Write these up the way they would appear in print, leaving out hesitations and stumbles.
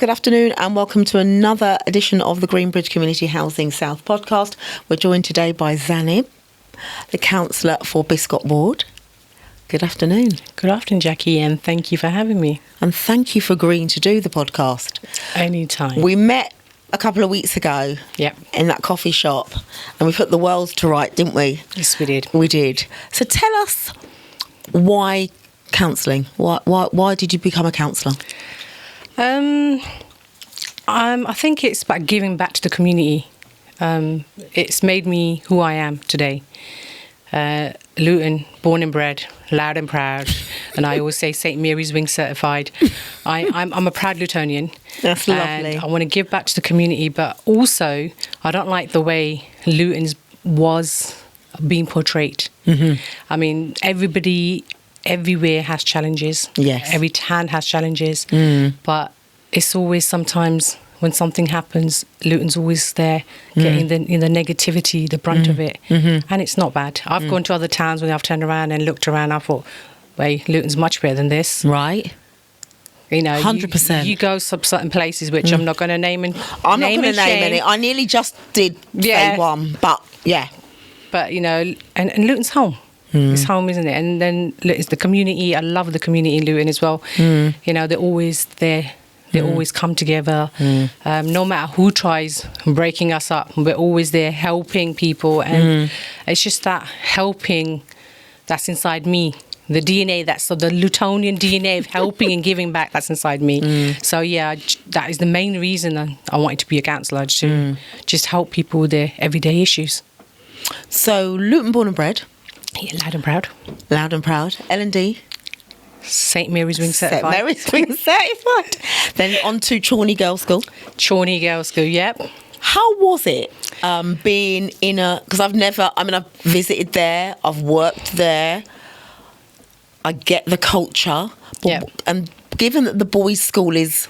Good afternoon and welcome to another edition of the Greenbridge Community Housing South podcast. We're joined today by Zanib, the Councillor for Biscot Ward. Good afternoon. Good afternoon, Jackie, and thank you for having me. And thank you for agreeing to do the podcast. Anytime. We met a couple of weeks ago in that coffee shop and we put the worlds to right, didn't we? Yes, we did. We did. So tell us why counselling? Why did you become a counsellor? I think it's about giving back to the community. It's made me who I am today. Luton, born and bred, loud and proud, and I always say St Mary's Wing certified. I'm a proud Lutonian. That's lovely. And I want to give back to the community, but also I don't like the way Luton's was being portrayed. Mm-hmm. I mean, everybody everywhere has challenges. Yes. Every town has challenges, but it's always sometimes when something happens, Luton's always there, getting the negativity, the brunt of it, and it's not bad. I've gone to other towns when I've turned around and looked around. I thought, wait, Luton's much better than this, right? You know, 100%. You go some certain places which I'm not going to name and I'm not going to name any. I nearly just did say one, but yeah. But you know, and Luton's home. It's home, isn't it? And then it's the community. I love the community in Luton as well. You know, they're always there. They always come together. No matter who tries breaking us up, we're always there helping people. And it's just that helping that's inside me. The DNA, that's the Lutonian DNA of helping and giving back, that's inside me. So yeah, that is the main reason I wanted to be a counsellor, to just help people with their everyday issues. So Luton born and bred. Yeah, loud and proud. Loud and proud. L&D. St Mary's Wing certified. St Mary's Wing certified. Then on to Chorney Girls' School. Chorney Girls' School, yep. How was it being in a... Because I've visited there, I've worked there, I get the culture. And given that the boys' school is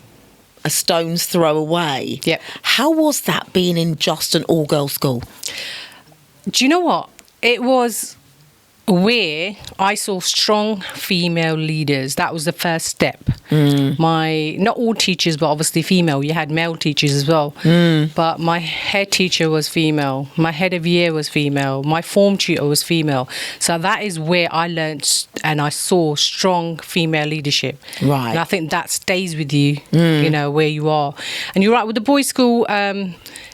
a stone's throw away, how was that being in just an all-girls school? Do you know what? It was where I saw strong female leaders. That was the first step. Not all teachers, but obviously female. You had male teachers as well. But my head teacher was female. My head of year was female. My form tutor was female. So that is where I learnt and I saw strong female leadership. Right. And I think that stays with you, you know, where you are. And you're right, with the boys' school,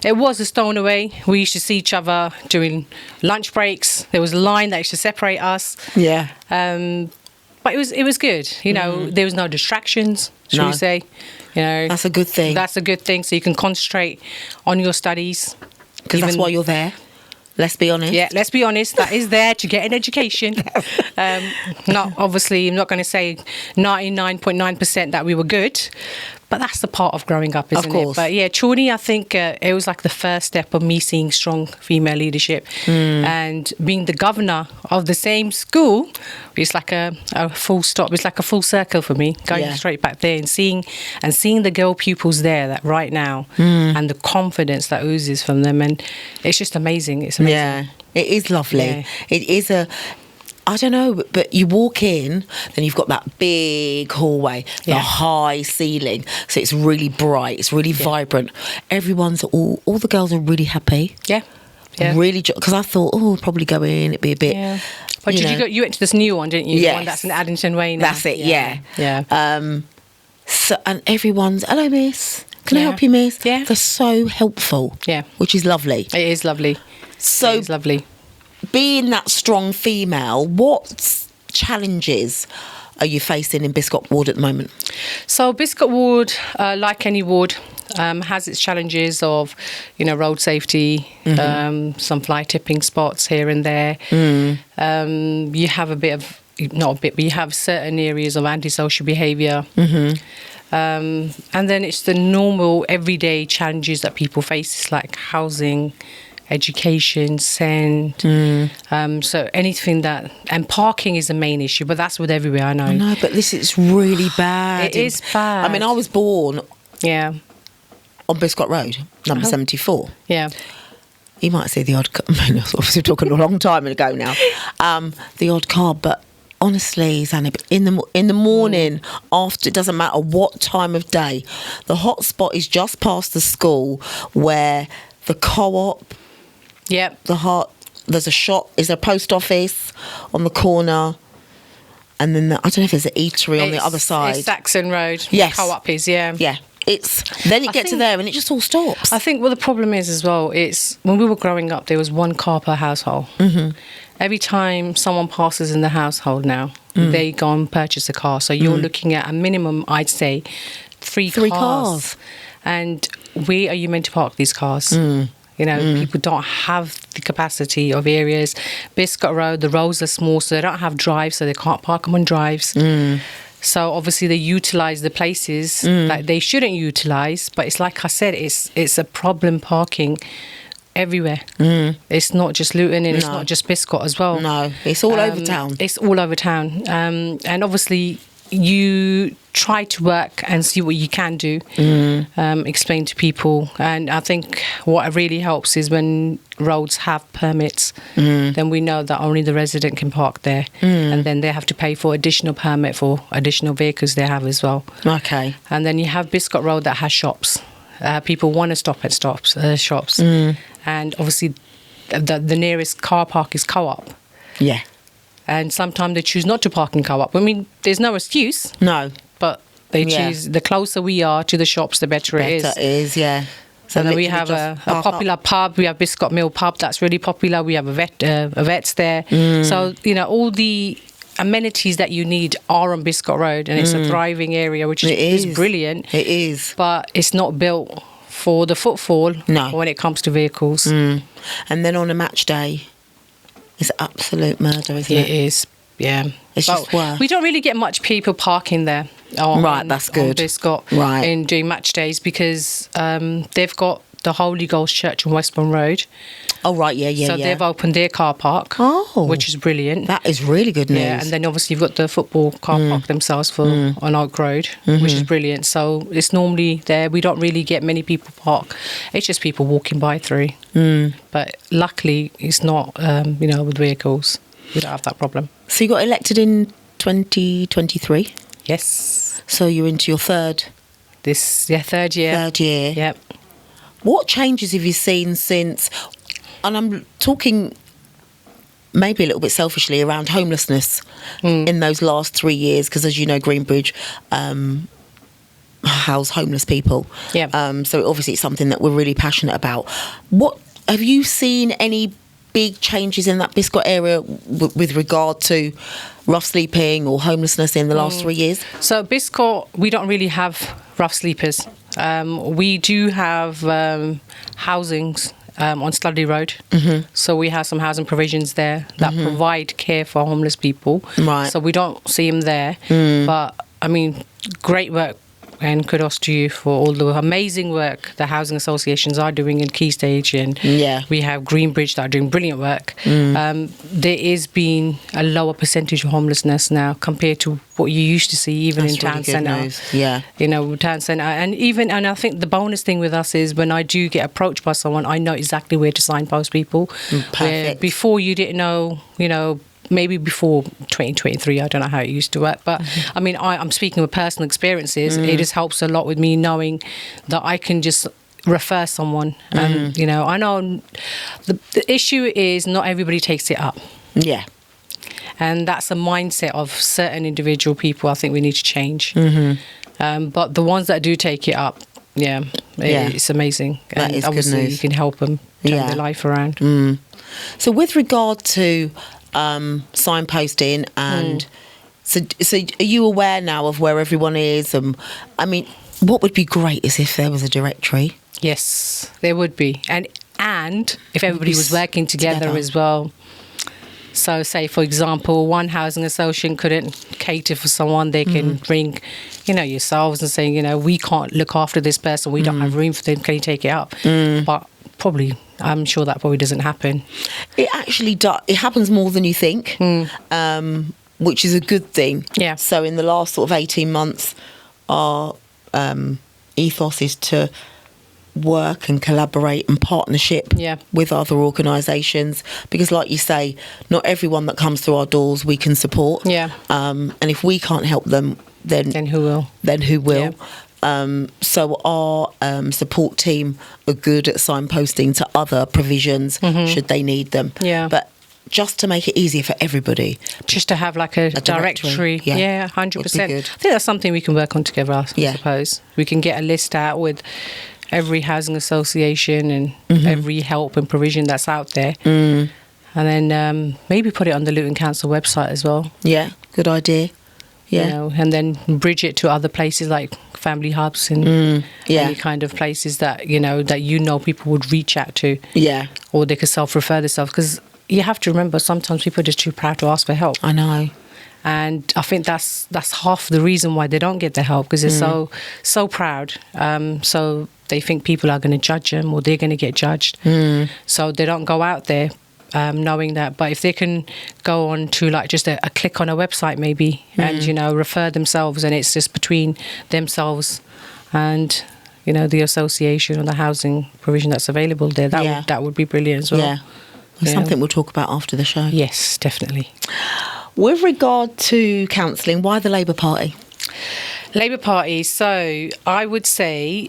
it was a stone away. We used to see each other during lunch breaks. There was a line that used to separate us. Yeah. But it was good. You know, there was no distractions, should we say. You know, that's a good thing. That's a good thing. So you can concentrate on your studies. Because that's why you're there. Let's be honest. Yeah, let's be honest. That is there to get an education. Obviously, I'm not going to say 99.9% that we were good, but that's the part of growing up, isn't it? But yeah, Chorney, I think it was like the first step of me seeing strong female leadership. And being the governor of the same school, it's like a full stop. It's like a full circle for me, going straight back there and seeing the girl pupils there that right now and the confidence that oozes from them. And it's just amazing. It's amazing. Yeah, it is lovely. Yeah. It is I don't know, but you walk in, then you've got that big hallway, the high ceiling, so it's really bright, it's really vibrant. Everyone's, all the girls are really happy. Yeah. Really, because I thought, I'll probably go in, it'd be a bit... Yeah. But you went to this new one, didn't you? Yes. The one that's in Addington Way now. That's it, yeah. So, and everyone's, hello, miss. Can I help you, miss? Yeah. They're so helpful. Yeah. Which is lovely. It is lovely. So, it is lovely. Being that strong female, what challenges are you facing in Biscot Ward at the moment? So Biscot Ward, like any ward, has its challenges of, road safety, some fly tipping spots here and there. You have but you have certain areas of antisocial behaviour. And then it's the normal everyday challenges that people face. It's like housing, education, send. So anything and parking is the main issue, but that's with everywhere, I know. I know, but this is really bad. It is bad. I mean, I was born on Biscot Road, number 74. Yeah. You might see the odd car. I mean, obviously talking a long time ago now. The odd car, but honestly, Zanib, in the morning, after, it doesn't matter what time of day, the hot spot is just past the school where the co-op, Yep. there's a shop, is a post office on the corner, and then I don't know if there's an eatery on the other side. It's Saxon Road. Yes. Co-op is, yeah. Yeah. Then it gets to there and it just all stops. I think what the problem is as well, it's when we were growing up, there was one car per household. Mm-hmm. Every time someone passes in the household now, they go and purchase a car. So you're looking at a minimum, I'd say, three cars. And where are you meant to park these cars? You know, people don't have the capacity of areas. Biscot Road, the roads are small, so they don't have drives, so they can't park them on drives. So obviously they utilise the places that they shouldn't utilise. But it's like I said, it's a problem parking everywhere. It's not just Luton and it's not just Biscot as well. No, it's all over town. It's all over town. And obviously you try to work and see what you can do, explain to people. And I think what really helps is when roads have permits, then we know that only the resident can park there, and then they have to pay for additional permit for additional vehicles they have as well. Okay. And then you have Biscot Road that has shops. People want to stop at shops, and obviously the nearest car park is Co-op. Yeah. And sometimes they choose not to park in Co-op. I mean, there's no excuse. No. But they choose, the closer we are to the shops, the better it is. Better it is, yeah. So then we have a popular pub. We have Biscot Mill pub that's really popular. We have a vet's there. So, you know, all the amenities that you need are on Biscot Road, and it's a thriving area, which is brilliant. It is. But it's not built for the footfall when it comes to vehicles. And then on a match day, it's absolute murder, isn't it? It is, yeah. It's just worse. We don't really get much people parking there. That's good. On Biscot, in doing match days, because they've got the Holy Ghost Church on Westbourne Road. Oh, right, yeah. So they've opened their car park, which is brilliant. That is really good news. Yeah, and then obviously you've got the football car park themselves on Oak Road, which is brilliant. So it's normally there. We don't really get many people park. It's just people walking by through. But luckily, it's not, with vehicles. We don't have that problem. So you got elected in 2023? Yes. So you're into your third year? Third year. Third year. Yep. What changes have you seen since, and I'm talking maybe a little bit selfishly, around homelessness in those last 3 years? Because as you know, Greenbridge house homeless people. Yeah. So obviously it's something that we're really passionate about. What have you seen any big changes in that Biscot area with regard to rough sleeping or homelessness in the last 3 years? So Biscot, we don't really have rough sleepers. We do have housings on Studley Road. So we have some housing provisions there that provide care for homeless people. Right. So we don't see them there. But, I mean, great work. And kudos to you for all the amazing work the housing associations are doing in Key Stage, and we have Greenbridge that are doing brilliant work. There is been a lower percentage of homelessness now compared to what you used to see even in town centre. Yeah, town centre, and I think the bonus thing with us is when I do get approached by someone, I know exactly where to signpost people. Perfect. Where before you didn't know, maybe before 2023, I don't know how it used to work, but I mean, I'm speaking of personal experiences. It just helps a lot with me knowing that I can just refer someone. And I know the issue is not everybody takes it up. Yeah. And that's a mindset of certain individual people I think we need to change. But the ones that do take it up, it's amazing. That and is obviously good news. You can help them turn their life around. So with regard to signposting and so are you aware now of where everyone is? I mean, what would be great is if there was a directory. Yes, there would be, and if everybody was working together as well. So say, for example, one housing association couldn't cater for someone, they can ring, yourselves and saying, we can't look after this person, we don't have room for them, can you take it up? But probably, I'm sure that probably doesn't happen. It actually does. It happens more than you think, which is a good thing. Yeah. So in the last sort of 18 months, our ethos is to work and collaborate and partnership with other organisations, because like you say, not everyone that comes through our doors we can support. And if we can't help them, then who will? So our support team are good at signposting to other provisions should they need them. But just to make it easier for everybody, just to have like a directory. 100%. I think that's something we can work on together, I suppose. We can get a list out with every housing association and every help and provision that's out there, and then maybe put it on the Luton Council website as well. Good idea. You know, and then bridge it to other places like family hubs and any kind of places that people would reach out to, or they could self-refer themselves, because you have to remember sometimes people are just too proud to ask for help. I know. And I think that's half the reason why they don't get the help, because they're so proud. So they think people are going to judge them, or they're going to get judged. So they don't go out there knowing that. But if they can go on to like just a click on a website maybe and, refer themselves, and it's just between themselves and, the association or the housing provision that's available there, that would be brilliant as well. Something we'll talk about after the show. Yes, definitely. With regard to counselling, why the Labour Party? Labour Party, so I would say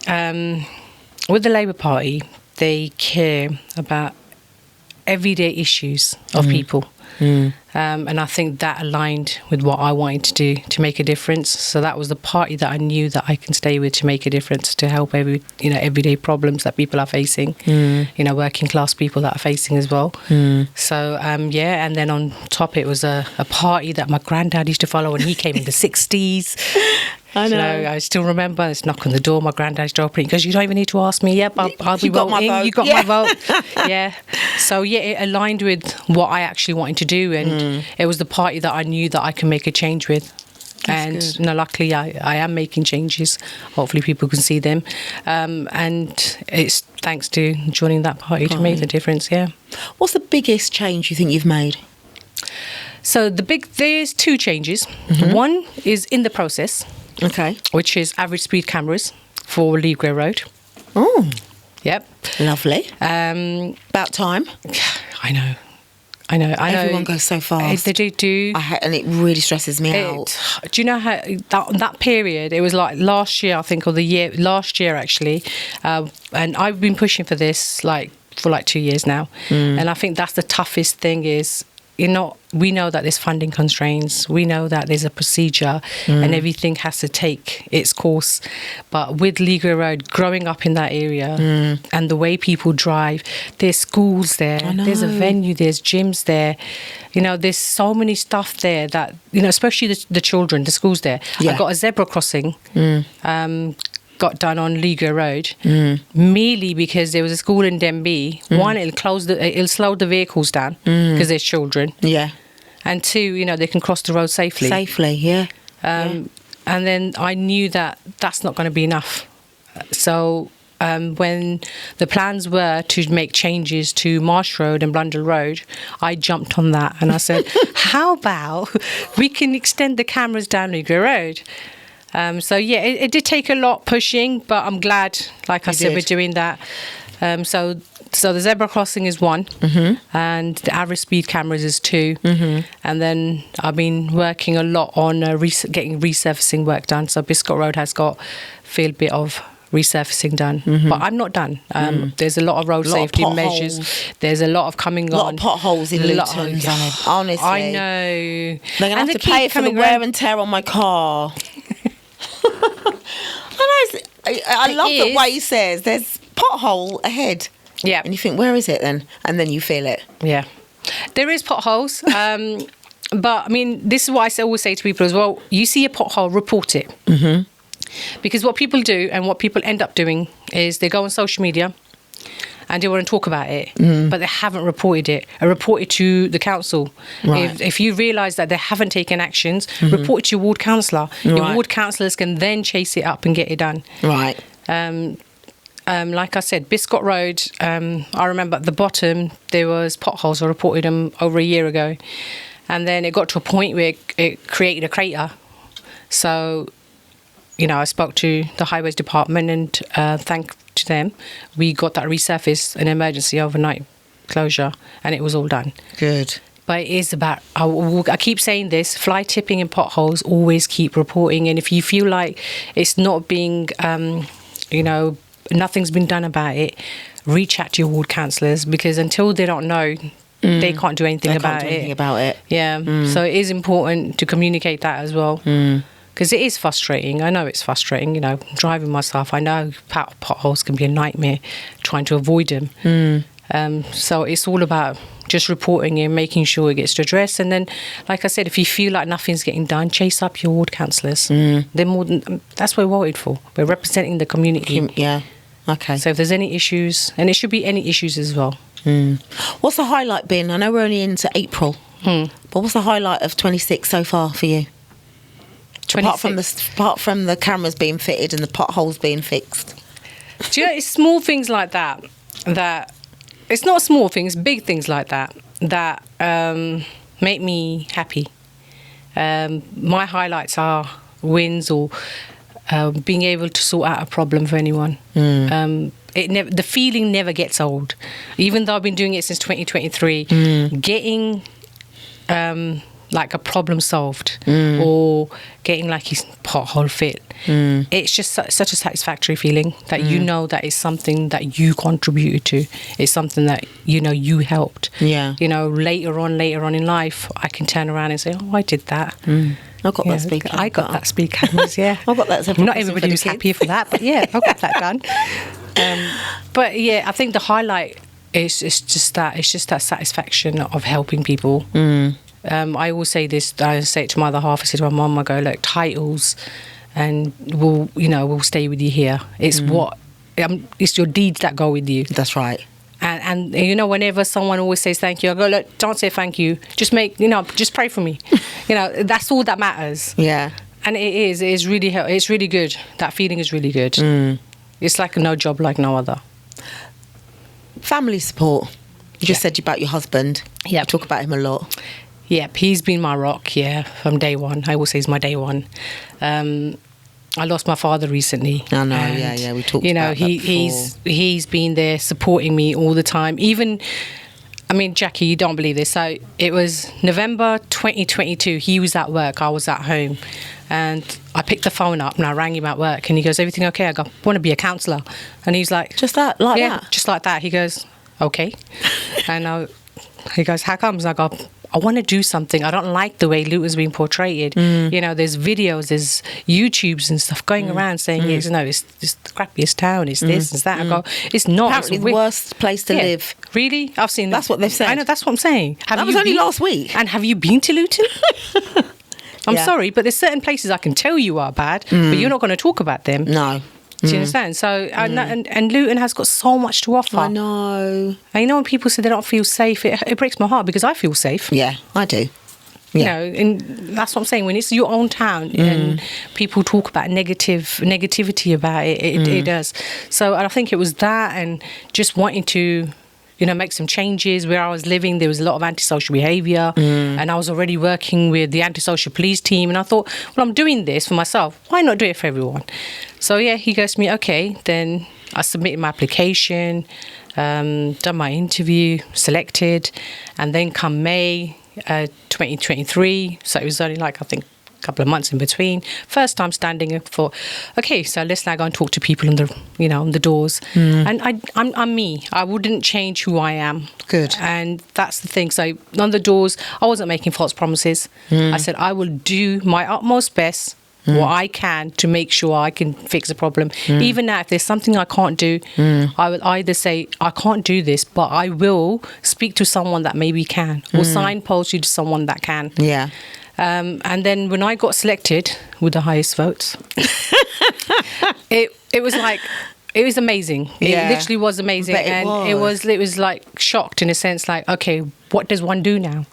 with the Labour Party, they care about everyday issues of people. And I think that aligned with what I wanted to do to make a difference. So that was the party that I knew that I can stay with to make a difference, to help everyday problems that people are facing, working class people that are facing as well. So, and then on top it was a party that my granddad used to follow when he came in the 60s. I know. I still remember, it's knock on the door, my granddad used to open it. He goes, you don't even need to ask me. Yep, I'll be voting. You got my vote. So, it aligned with what I actually wanted to do. And it was the party that I knew that I can make a change with. That's good. Luckily, I am making changes. Hopefully people can see them. And it's thanks to joining that party to make the difference, What's the biggest change you think you've made? So there's two changes. One is in the process. Okay. Which is average speed cameras for Lee Grey Road. Oh. Yep. Lovely. About time. I know. Everyone goes so fast. They do. And it really stresses me out. Do you know how that period, it was like last year, I think, or last year actually, and I've been pushing for this for 2 years now. And I think that's the toughest thing is, we know that there's funding constraints. We know that there's a procedure and everything has to take its course. But with Lee Grey Road, growing up in that area and the way people drive, there's schools there, there's a venue, there's gyms there. There's so many stuff there that, especially the children, the schools there. I got a zebra crossing got done on Lee Grey Road merely because there was a school in Denbigh. One, it'll slow the vehicles down because there's children. And two, they can cross the road safely. And then I knew that that's not going to be enough. So when the plans were to make changes to Marsh Road and Blundell Road, I jumped on that and I said, how about we can extend the cameras down Lee Grey Road? It did take a lot pushing, but I'm glad, like I said, we're doing that. So the zebra crossing is one, and the average speed cameras is two. And then I've been working a lot on getting resurfacing work done. So Biscot Road has got a fair bit of resurfacing done, but I'm not done. There's a lot of road safety measures. There's a lot of coming on. A lot of potholes in Luton, honestly. I know. They're going to have to pay for the wear and tear on my car. I love the way he says there's pothole ahead. Yeah. And you think, where is it then? And then you feel it. Yeah. There is potholes. But, I mean, this is what I always say to people as well. You see a pothole, report it. Because what people do and what people end up doing is they go on social media and they want to talk about it, but they haven't reported it. Or report it to the council. Right. If you realise that they haven't taken actions, report it to your ward councillor. Your ward councillors can then chase it up and get it done. Right. Like I said, Biscot Road, I remember at the bottom there was potholes. I reported them over a year ago. And then it got to a point where it created a crater. So, I spoke to the Highways Department and to them, we got that resurfaced, an emergency overnight closure, and it was all done. Good. But it is about, I keep saying this, fly tipping and potholes, always keep reporting. And if you feel like it's not being, nothing's been done about it, reach out to your ward councillors, because until they don't know, they can't do anything about it. Yeah. So it is important to communicate that as well. Because it is frustrating. I know it's frustrating, driving myself. I know potholes can be a nightmare, trying to avoid them. So it's all about just reporting and making sure it gets addressed. And then, like I said, if you feel like nothing's getting done, chase up your ward councillors. They're more than, that's what we're voted for. We're representing the community. Yeah. Okay. So if there's any issues, and it should be any issues as well. What's the highlight been? I know we're only into April, but what's the highlight of 26 so far for you? Apart from the cameras being fitted and the potholes being fixed. Do you know, it's small things like that it's not small things, big things like that make me happy. My highlights are wins or being able to sort out a problem for anyone. The feeling never gets old. Even though I've been doing it since 2023, getting like a problem solved or getting like his pothole fit, it's just such a satisfactory feeling that you know that it's something that you contributed to. It's something that you helped. Later on in life, I can turn around and say, oh, I did that. I got that speaker. I got that speaker. Yeah, I got that. Not everybody was happy for that, but yeah, I got that done. But yeah, I think the highlight is just that satisfaction of helping people. I always say this. I say it to my other half. I say to my mum, I go, look, titles, and we'll stay with you here. It's it's your deeds that go with you. That's right. And whenever someone always says thank you, I go, look, don't say thank you. Just just pray for me. That's all that matters. Yeah. And it is really it's really good. That feeling is really good. It's like no job like no other. Family support. You just said about your husband. Yeah. You talk about him a lot. Yep, he's been my rock, from day one. I always say he's my day one. I lost my father recently. I know, yeah, we talked about that before. He's been there supporting me all the time. Even, Jackie, you don't believe this. So it was November 2022. He was at work, I was at home. And I picked the phone up and I rang him at work and he goes, everything okay? I go, I want to be a counsellor. And he's like... Just that? Like that? Just like that. He goes, okay. And he goes, how comes? I go... I want to do something. I don't like the way Luton's being portrayed. There's videos, there's YouTubes and stuff going around saying, it's the crappiest town, it's this, it's that. I go, it's not. Apparently the worst place to live. Really? I've seen That's what they've said. I know, that's what I'm saying. That was only last week. And have you been to Luton? I'm sorry, but there's certain places I can tell you are bad, but you're not going to talk about them. No. Do you understand? So, and Luton has got so much to offer. I know. And when people say they don't feel safe, it breaks my heart because I feel safe. Yeah, I do. Yeah. And that's what I'm saying. When it's your own town and people talk about negativity about it, it does. So I think it was that and just wanting to... make some changes. Where I was living, there was a lot of antisocial behaviour and I was already working with the antisocial police team and I thought, well, I'm doing this for myself. Why not do it for everyone? So, he goes to me, okay. Then I submitted my application, done my interview, selected, and then come May 2023, so it was only I think, couple of months in between. First time standing and thought, okay, so let's now go and talk to people on the doors. And I'm me. I wouldn't change who I am. Good. And that's the thing. So on the doors, I wasn't making false promises. I said I will do my utmost best, what I can to make sure I can fix a problem. Even now, if there's something I can't do, I will either say I can't do this, but I will speak to someone that maybe can, or signpost you to someone that can. Yeah. And then when I got selected with the highest votes, it was like, it was amazing. It literally was amazing. And it was like shocked in a sense, like, okay, what does one do now?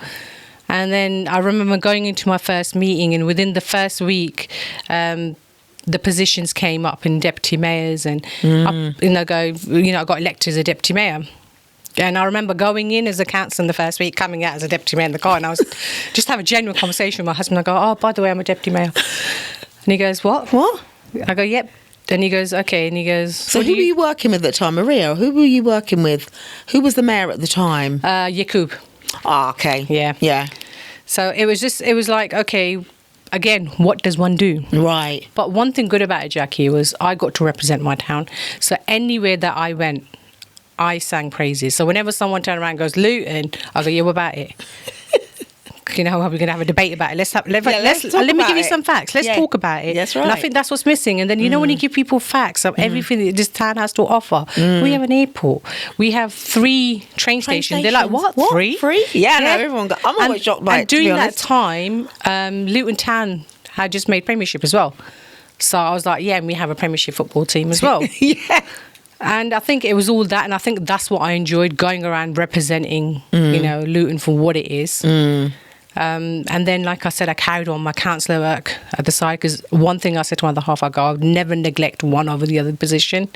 And then I remember going into my first meeting, and within the first week, the positions came up in deputy mayors, and I got elected as a deputy mayor. And I remember going in as a councillor in the first week, coming out as a deputy mayor in the car, and I was just have a genuine conversation with my husband. I go, oh, by the way, I'm a deputy mayor. And he goes, what? I go, yep. And he goes, okay. And he goes, So who were you working with at the time, Maria? Or who were you working with? Who was the mayor at the time? Yakub. Ah, okay. Yeah. Yeah. So it was like, okay, again, what does one do? Right. But one thing good about it, Jackie, was I got to represent my town. So anywhere that I went, I sang praises. So whenever someone turned around and goes, Luton, I go, yeah, what about it? You know, we're going to have a debate about it. Let me give you some facts. Let's talk about it. That's right. And I think that's what's missing. And then, you know, when you give people facts of everything that this town has to offer, we have an airport. We have 3 train stations. They're like, what? 3? 3? Yeah, no, everyone got... I'm always shocked by it, to be honest. And during that time, Luton Town had just made Premiership as well. So I was like, yeah, and we have a Premiership football team as well. Yeah. And I think it was all that, and I think that's what I enjoyed, going around representing, you know, Luton for what it is. And then, like I said, I carried on my councillor work at the side, because one thing I said to my other half, I go, I would never neglect one over the other position.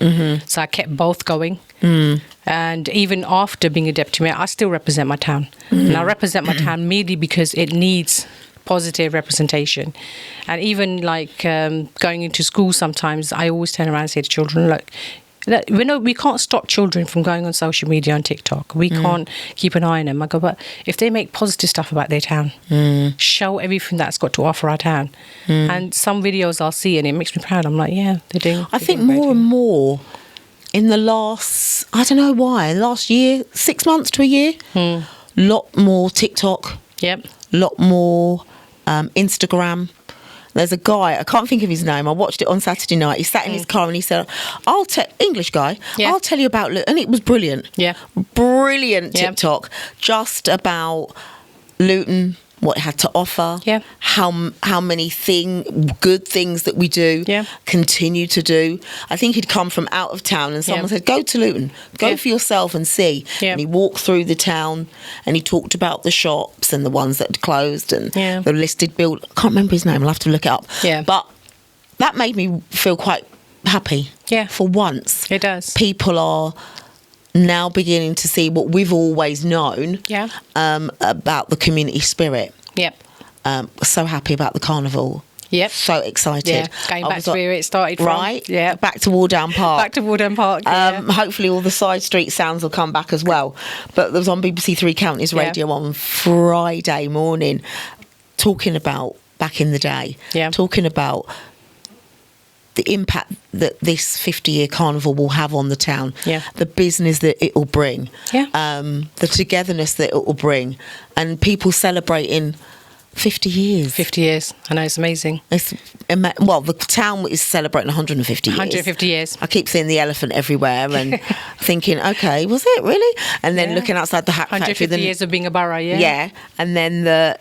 So I kept both going. And even after being a deputy mayor, I still represent my town. And I represent my town merely because it needs positive representation. And even like going into school sometimes, I always turn around and say to children, look, we can't stop children from going on social media on TikTok. We can't keep an eye on them. I go, but if they make positive stuff about their town, show everything that's got to offer our town. And some videos I'll see and it makes me proud. I'm like, yeah, they're doing. I think more and more in the last, I don't know why, last year, 6 months to a year, lot more TikTok. Yep. Lot more Instagram. There's a guy, I can't think of his name, I watched it on Saturday night. He sat in his car and he said, English guy, I'll tell you about Luton. And it was brilliant. Yeah. Brilliant TikTok. Just about Luton, what it had to offer. Yeah. How many good things that we do, continue to do. I think he'd come from out of town and someone said, go to Luton, go for yourself and see. And he walked through the town and he talked about the shops and the ones that had closed and the listed build. I can't remember his name, I'll have to look it up. Yeah. But that made me feel quite happy. Yeah. For once. It does. People are now beginning to see what we've always known about the community spirit. Yep. So happy about the carnival. Yep. So excited. Yeah. Going back to where it started from. Right. Yeah. Back to Wardown Park. Back to Wardown Park. Yeah. Hopefully all the side street sounds will come back as well. But there was on BBC Three Counties Radio on Friday morning talking about back in the day. Yeah. Talking about the impact that this 50-year carnival will have on the town, the business that it will bring, the togetherness that it will bring, and people celebrating 50 years. 50 years. I know, it's amazing. Well, the town is celebrating 150 years. 150 years. I keep seeing the elephant everywhere and thinking, okay, was it really? And then looking outside the hat 150 factory. 150 years of being a borough, Yeah, and then the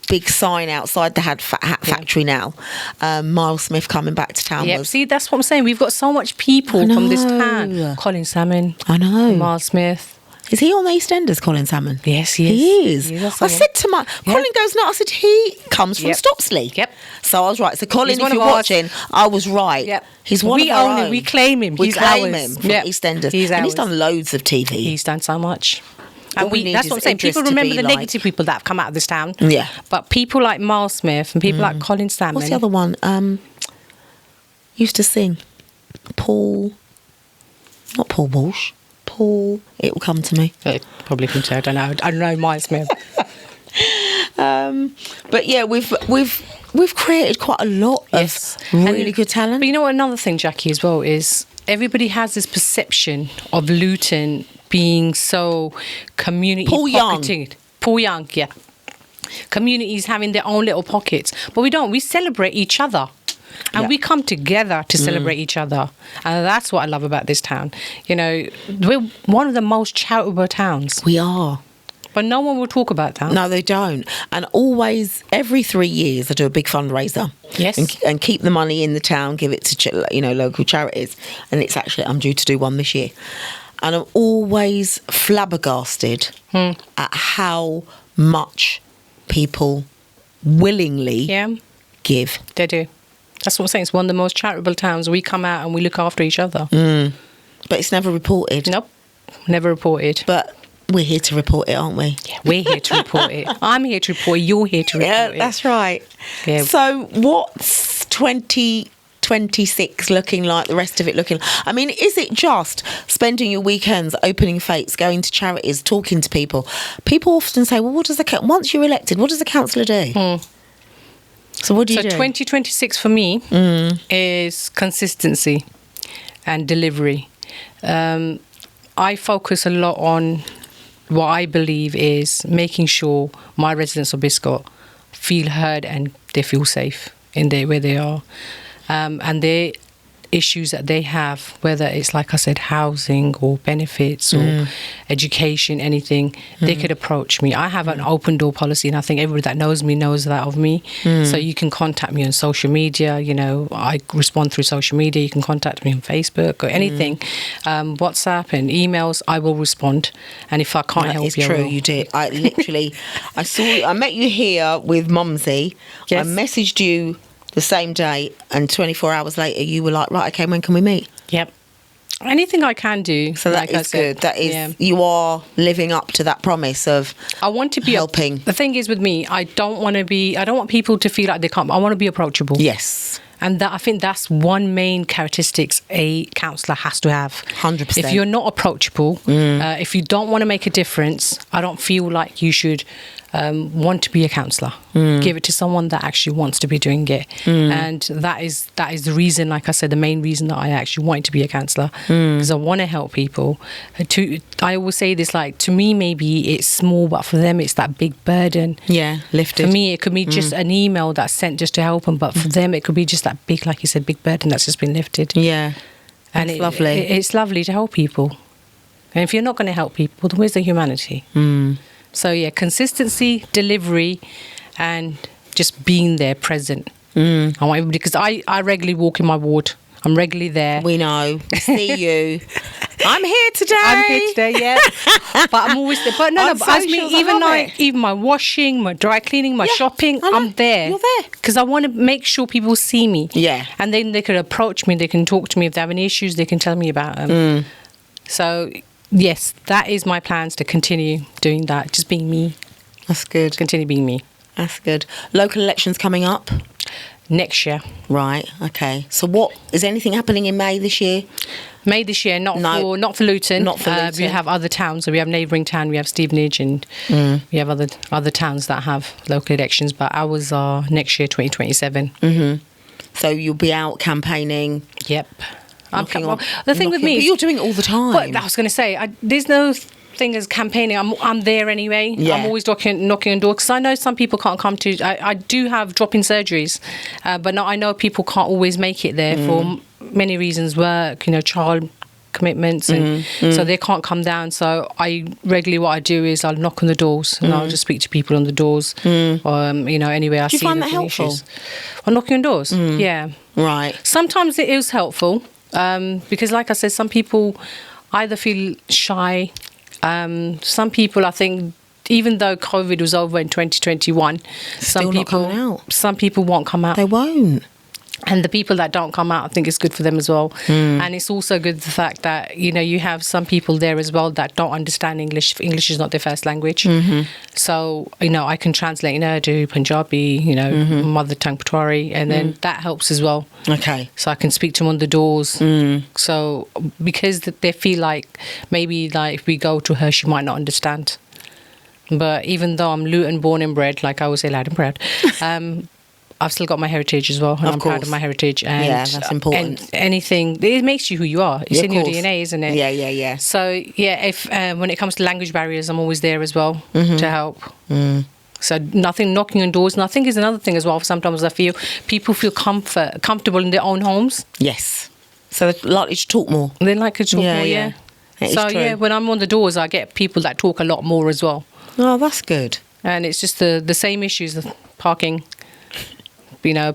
big sign outside the hat factory now. Miles Smith coming back to town. Yep. See, that's what I'm saying. We've got so much people from this town. Colin Salmon. I know. Miles Smith. Is he on the EastEnders, Colin Salmon? Yes, he is. He is. I said to Colin goes, no, I said, he comes from Stopsley. Yep. So I was right. So Colin, if you're watching, I was right. Yep. He's one of our own. We claim him. We claim him from EastEnders. And he's done loads of TV. He's done so much. And that's what I'm saying. People remember the negative people that have come out of this town. Yeah. But people like Miles Smith and people like Colin Salmon. What's the other one? Used to sing. Not Paul Walsh. It will come to me. It probably can say. I don't know. I don't know Miles Smith. But yeah, we've created quite a lot of really good talent. But you know what? Another thing, Jackie, as well, is everybody has this perception of Luton being so community pocketed. Paul Young, yeah. Communities having their own little pockets. But we don't. We celebrate each other. And we come together to celebrate each other. And that's what I love about this town. You know, we're one of the most charitable towns. We are. But no one will talk about that. No, they don't. And always, every 3 years, I do a big fundraiser. Yes. And keep the money in the town, give it to, local charities. And it's actually, I'm due to do one this year. And I'm always flabbergasted at how much people willingly give. They do. That's what I'm saying. It's one of the most charitable towns. We come out and we look after each other. But it's never reported. Nope. Never reported. But we're here to report it, aren't we? Yeah, we're here to report it. I'm here to report it. You're here to report it. Yeah, that's right. Yeah. So what's 2020 2026 looking like, the rest of it looking? I mean, is it just spending your weekends opening fates, going to charities, talking to people? People often say, well, what does once you're elected, what does the councillor do? So what do you do? 2026 for me is consistency and delivery. I focus a lot on what I believe is making sure my residents of Biscot feel heard and they feel safe in where they are. And their issues that they have, whether it's, like I said, housing or benefits or education, anything, they could approach me. I have an open door policy, and I think everybody that knows me knows that of me. So you can contact me on social media. You know, I respond through social media. You can contact me on Facebook or anything, WhatsApp and emails. I will respond, and if I can't help you, it's true. I will. You did. I literally, I met you here with Mumsy. Yes. I messaged you the same day, and 24 hours later you were like, right, okay, when can we meet? Yep. Anything I can do. So that like I is said, good. That is, yeah. you are living up to that promise of I want to be helping. The thing is with me, I don't want people to feel like they can't. I want to be approachable. Yes. And I think that's one main characteristics a counsellor has to have. 100%. If you're not approachable, if you don't want to make a difference, I don't feel like you should want to be a counsellor. Give it to someone that actually wants to be doing it. And that is the reason, like I said, the main reason that I actually wanted to be a counsellor, because I want to help people. I always say this, like, to me maybe it's small, but for them it's that big burden. Yeah, lifted. For me it could be just an email that's sent just to help them, but for them it could be just that big, like you said, big burden that's just been lifted. Yeah. And That's lovely. It's lovely to help people. And if you're not going to help people, then where's the humanity? So yeah, consistency, delivery, and just being there, present. I want everybody, because I regularly walk in my ward. I'm regularly there. We know. We see you. I'm here today. I'm here today, yeah. But I'm always there. But no, On but as socials, me, I even love like it. even my washing, my dry cleaning, my shopping, I know. I'm there. You're there. Because I want to make sure people see me. Yeah. And then they could approach me, they can talk to me. If they have any issues, they can tell me about them. So yes, that is my plans, to continue doing that. Just being me. That's good. Continue being me. That's good. Local elections coming up. Next year. Right. Okay. So is anything happening in May this year? May this year, not for Luton. Not for Luton. We have other towns. So we have neighbouring town. We have Stevenage, and we have other towns that have local elections. But ours are next year, 2027. So you'll be out campaigning. Yep. Knocking The thing with me, but you're doing it all the time. But I was going to say, there's no thing as campaigning. I'm there anyway. Yeah. I'm always knocking on doors, because I know some people can't come to. I do have drop-in surgeries, but no, I know people can't always make it there for many reasons, work, child commitments, and so they can't come down. So what I do is I'll knock on the doors, and I'll just speak to people on the doors, anywhere I see. Do you find that helpful? Well, knocking on doors, yeah. Right. Sometimes it is helpful, because, like I said, some people either feel shy. Some people, I think, even though COVID was over in 2021, Still not coming out. Some people won't come out. They won't. And the people that don't come out, I think it's good for them as well. And it's also good the fact that, you have some people there as well that don't understand English. English is not their first language. So, I can translate in Urdu, Punjabi, mother tongue Patwari, and then that helps as well. Okay. So I can speak to them on the doors. So because they feel like maybe like if we go to her, she might not understand. But even though I'm Luton born and bred, like I always say, loud and proud, I've still got my heritage as well, and I'm proud of my heritage. And, yeah, that's important. And anything, it makes you who you are. It's in your course. DNA, isn't it? Yeah. So yeah, if when it comes to language barriers, I'm always there as well to help. So nothing, knocking on doors. Nothing is another thing as well. Sometimes I feel people feel comfortable in their own homes. Yes. So they're likely to talk more. They like to talk more, yeah. That is So true. yeah, when I'm on the doors, I get people that talk a lot more as well. Oh, that's good. And it's just the same issues of parking.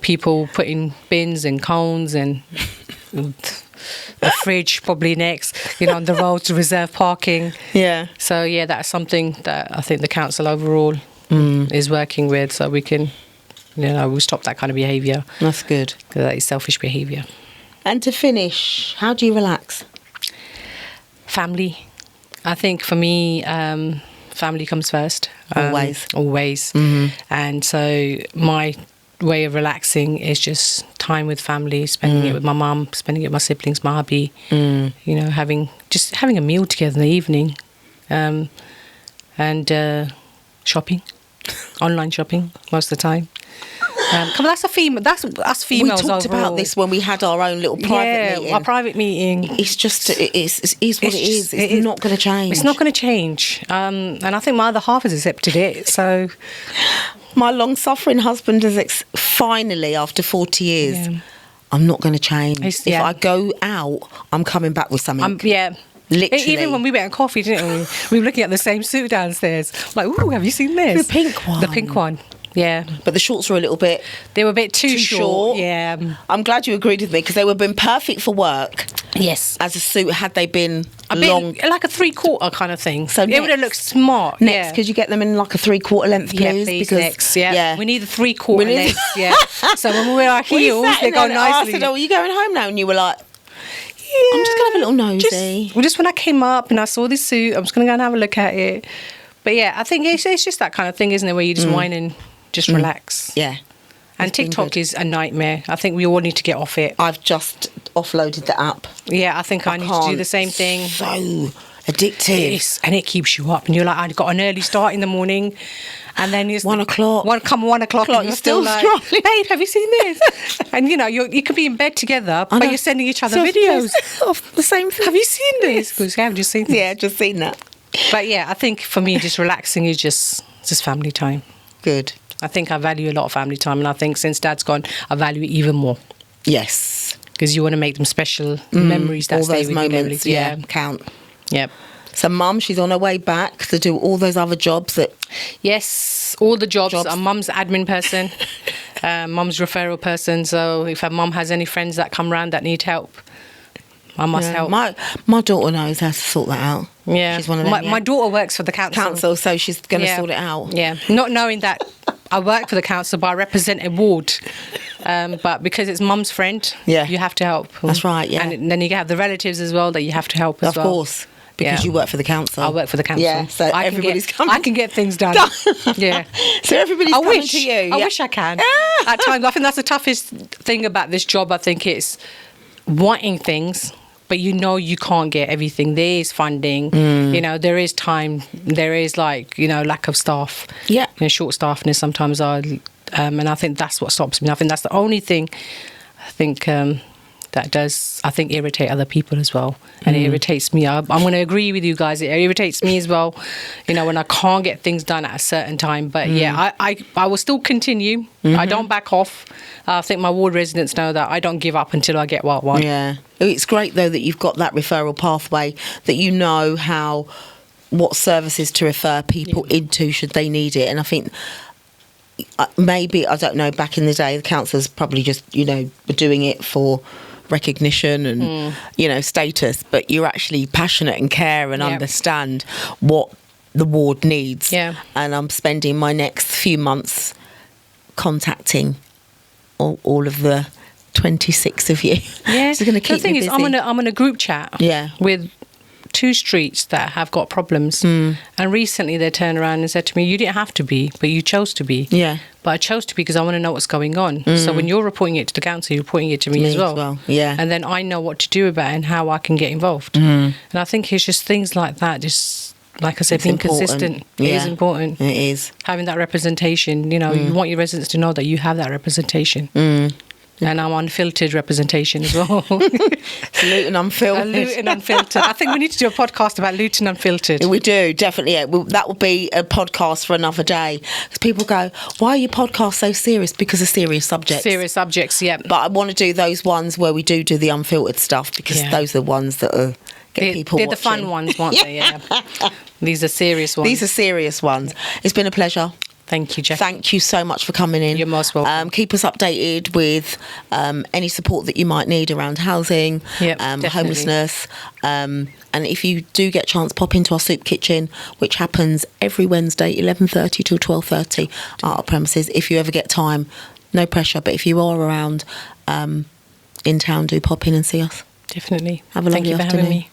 People putting bins and cones and the fridge probably next, on the road to reserve parking. Yeah. So yeah, that's something that I think the council overall is working with, so we can, we'll stop that kind of behaviour. That's good. That is selfish behaviour. And to finish, how do you relax? Family. I think for me, family comes first. Always. Always. And so my way of relaxing is just time time with family, spending it with my mum, spending it with my siblings, my hubby. You know, having a meal together in the evening, and shopping, online shopping most of the time. Come on, that's us females. We talked overall. about this when we had our own little private meeting. Our private meeting. It's just, it is what it is. It's not going to change. It's not going to change. And I think my other half has accepted it. So, my long-suffering husband has finally, after 40 years, I'm not going to change. If I go out, I'm coming back with something. Literally. Even when we went on coffee, didn't we? We were looking at the same suit downstairs. Like, ooh, have you seen this? The pink one. The pink one. Yeah. But the shorts were a little bit... They were a bit too short. Yeah. I'm glad you agreed with me, because they would have been perfect for work. Yes. As a suit, had they been long. Like a 3/4 kind of thing. So it would have looked smart. Next, could you get them in like a 3/4 length, please? Yeah, please, because, next, yeah. We need the 3/4 length, yeah. So when we wear our We heels, sat they in go there and I nicely. said, oh, are you going home now? And you were like... I'm just going to have a little nosy. Just when I came up and I saw this suit, I'm just going to go and have a look at it. But yeah, I think it's just that kind of thing, isn't it, where you just whine and just relax. Yeah. And TikTok is a nightmare. I think we all need to get off it. I've just offloaded the app. Yeah, I think I need to do the same thing. So addictive. And it keeps you up. And you're like, I got an early start in the morning. And then it's 1 o'clock. 1 o'clock. And you're still like, scrolling. babe, have you seen this? And you know, you could be in bed together, but you're sending each other videos of the same thing. Have you seen this? Because I have just seen this. Yeah, just seen that. But yeah, I think for me, just relaxing is just family time. Good. I think I value a lot of family time, and I think since Dad's gone, I value it even more. Yes. Because you want to make them special memories that all stay those with moments, you. yeah, count. Yep. So Mum, she's on her way back to do all those other jobs that... Yes, all the jobs. Mum's admin person, Mum's referral person. So if her mum has any friends that come round that need help, I must help. My daughter knows how to sort that out. Yeah. She's one of them. My daughter works for the council. So she's going to sort it out. Yeah. Not knowing that I work for the council, but I represent a ward. But because it's Mum's friend, you have to help. That's right, yeah. And then you have the relatives as well that you have to help as well. Of course. Because you work for the council. I work for the council. Yeah, so everybody's coming. I can get things done. Yeah. So everybody's coming to you. I wish I can. At times, I think that's the toughest thing about this job. I think it's wanting things, but you know you can't get everything. There is funding. You know, there is time. There is lack of staff. Yeah. Short staffness sometimes are. And I think that's what stops me. I think that's the only thing that does, I think, irritate other people as well. And it irritates me. I'm going to agree with you guys. It irritates me as well, when I can't get things done at a certain time. But yeah, I will still continue. I don't back off. I think my ward residents know that I don't give up until I get what I want. Yeah. It's great, though, that you've got that referral pathway, that you know what services to refer people into should they need it. And I think... maybe, I don't know, back in the day, the councillors probably just, were doing it for recognition and, status, but you're actually passionate and care and understand what the ward needs. Yeah. And I'm spending my next few months contacting all of the 26 of you. Yeah. So going to keep the thing me is, busy. I'm on a group chat with 2 streets that have got problems, and recently they turned around and said to me, you didn't have to be, but you chose to be. Yeah. But I chose to be because I want to know what's going on. So when you're reporting it to the council, you're reporting it to me as well. Yeah. And then I know what to do about it and how I can get involved. And I think it's just things like that, just like I said, being consistent. It is important. It is. Having that representation, you want your residents to know that you have that representation. And I'm unfiltered representation as well. Luton Unfiltered. Luton Unfiltered. I think we need to do a podcast about Luton Unfiltered. We do, definitely. Yeah. That will be a podcast for another day. Because people go, why are your podcasts so serious? Because of serious subjects. Serious subjects, yeah. But I want to do those ones where we do the unfiltered stuff, because those are the ones that get people They're watching. the fun ones, aren't they? Yeah. These are serious ones. These are serious ones. It's been a pleasure. Thank you, Jeff. Thank you so much for coming in. You're most welcome. Keep us updated with any support that you might need around housing, homelessness. And if you do get a chance, pop into our soup kitchen, which happens every Wednesday, 11:30 till 12:30 at our premises. If you ever get time, no pressure, but if you are around in town, do pop in and see us. Definitely. Have a lovely Thank you for afternoon. having me.